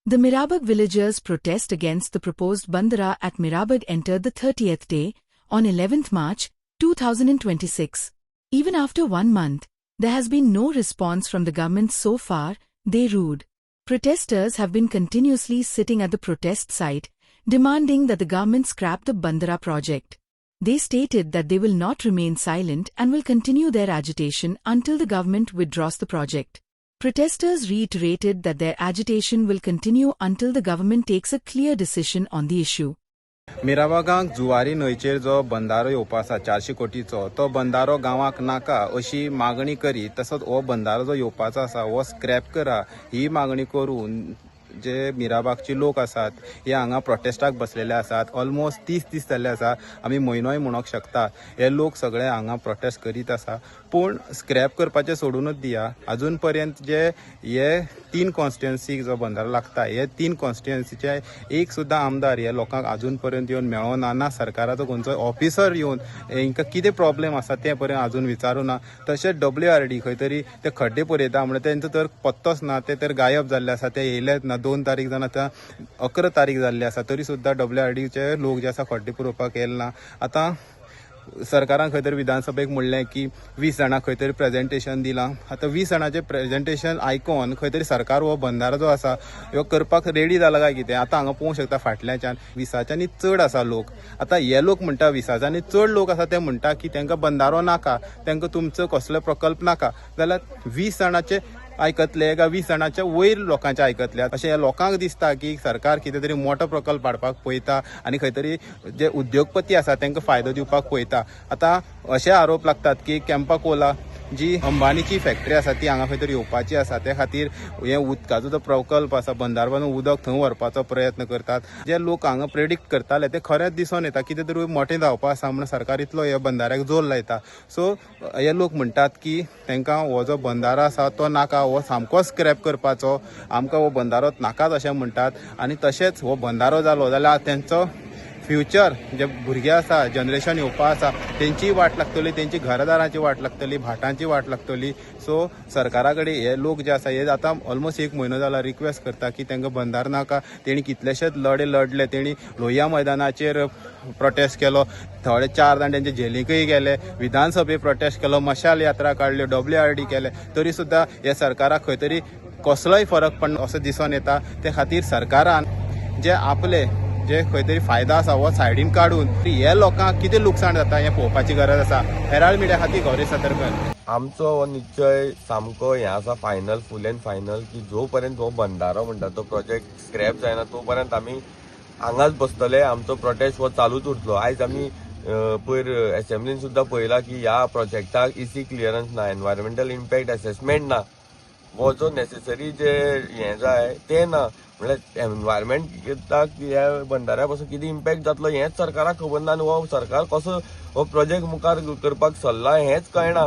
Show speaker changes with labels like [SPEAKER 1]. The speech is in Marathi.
[SPEAKER 1] The Mirabag villagers' protest against the proposed Bandara at Mirabag entered the 30th day, on 11th March, 2026. Even after 1 month, there has been no response from the government so far, they rued. Protesters have been continuously sitting at the protest site, demanding that the government scrap the Bandara project. They stated that they will not remain silent and will continue their agitation until the government withdraws the project. Protesters reiterated that their agitation will continue until the government takes a clear decision on the issue.
[SPEAKER 2] मिराबागांक Zuari न्हंयचेर जो बंदारो येवपा आसा 400 कोटीचो तो बंदारो गांवाक नाका अशी मागणी करी तसोच हो बंदारो जो येवपाचो आसा हो स्क्रॅप करा ही मागणी करून जे मिराबागचे लोक आसात हे हांगा प्रोटेस्टाक बसलेले आसात. ऑलमोस्ट 30 दीस जाल्ले आसा. आमी म्हयनोय म्हणूंक शकता. हे लोक सगळे हांगा प्रोटेस्ट करीत आसा. पूण स्क्रॅप करपाचें सोडूनच दिया. अजून पर्यंत जे हे 3 कॉन्स्टिट्युएन्सीक जो बंदारो लागता हे 3 कॉन्स्टिट्युएन्सीचे एक सुद्दां आमदार हे लोकांक अजून पर्यंत येवन मेळ्ळो ना सरकाराचो खंयचोय ऑफिसर येवन हांकां कितें प्रॉब्लेम आसा तें पर्यंत अजून विचारूं ना. तशेंच WRD खंय तरी ते खड्डे पळयता म्हणजे तेंचो तर पत्तोच ना. ते तर गायब जाल्ले आसा. ते येयलेच ना. 2 तारीख जावन आतां 11 तारीख जाल्ली आसा. तरी सुद्दां WRDचे लोक जे आसा खड्डे पुरोवपाक येयले ना. आतां सरकारान खंय तरी विधानसभेक म्हणलें की 20 जाणांक खंय तरी प्रेजेंटेशन दिलां. आतां 20 जाणांचें प्रेजेंटेशन आयकून खंय तरी सरकार हो बंदारो जो आसा ह्यो करपाक रेडी जाला काय कितें. आतां हांगा पळोवंक शकता फाटल्याच्यान 20च्यानी चड आसा लोक. आतां हे लोक म्हणटा 20च्यानी चड लोक आसा ते म्हणटा की तांकां बंदारो नाका, तांकां तुमचो कसलो प्रकल्प नाका. जाल्यार 20 जाणांचे आयकतले काय 20 जाणांच्या वयर लोकांचे आयकतले अशें ह्या लोकांक दिसता की सरकार कितें तरी मोठो प्रकल्प हाडपाक पळयता आनी खंय तरी जे उद्योगपती आसा तांकां फायदो दिवपाक पळयता. आतां अशे आरोप लागतात की कॅम्पाकोला जी अंबानीची फॅक्टरी आसा ती हांगा खंय तरी येवपाची आसा. त्या खातीर हे उदकाचो जो प्रकल्प आसा बंदार बांदून उदक थंय व्हरपाचो प्रयत्न करतात. जे लोक हांगा प्रेडिक्ट करताले ते खरेंच दिसून येता कितें तरी मोठें जावपा आसा म्हणून सरकार इतलो ह्या बंदाऱ्याक जोर लायता. सो हे लोक म्हणटात की तांकां हो जो बंदारो आसा तो नाका, हो सामको स्क्रॅप करपाचो, आमकां हो बंदारो नाकाच अशें म्हणटात. आनी तशेंच हो बंदारो जालो जाल्यार तेंचो फ्युचर जे भुरगे आसा जनरेशन येवपा आसा तेंचीय वाट लागतली, तेंची घरदारांची वाट लागतली, भाटांची वाट लागतली. सो सरकारा कडेन हे लोक जे आसा हे आतां ऑलमोस्ट 1 म्हयनो जाला रिक्वेस्ट करता की तांकां बंदार नाका. तेणी कितलेशेच लढे लढले. तेणी लोहिया मैदानाचेर प्रोटेस्ट केलो. थोडे 4 जाण तेंचे जेलीकय गेले. विधानसभेक प्रोटेस्ट केलो. मशाल यात्रा काडल्यो. WRD केले. तरी सुद्दां हे सरकाराक खंय तरी कसलोय फरक पडना असो दिसून येता. ते खातीर सरकारान जे आपले जे खंय तरी फायदा आसा हो सायडीन काडून हे लोकांक कितें लुकसाण जाता हें पळोवपाची गरज आसा. हेराल्ड मिडिया खातीर गौरी सतरकर.
[SPEAKER 3] आमचो हो निश्चय सामको हें आसा फायनल, फूल एंड फायनल की जो पर्यंत हो बंदारो म्हणटा तो प्रोजेक्ट स्क्रॅप जायना तो पर्यंत आमी हांगाच बसतले. आमचो प्रोटेस्ट हो चालूच उरतलो. आयज आमी पयर असेंब्लीन सुद्दां पळयला की ह्या प्रोजेक्टाक EC क्लियरन्स ना, एनवायरमेंटल इम्पॅक्ट असेसमेंट ना, हो जो नेसेसरी जे हें जाय तें ना. म्हणल्यार एनवायरमेंटाक ह्या बंदाऱ्या पासून कितें इम्पॅक्ट जातलो हेंच सरकाराक खबर ना. आनी हो सरकार कसो हो प्रोजेक्ट मुखार करपाक सरला हेंच कळना.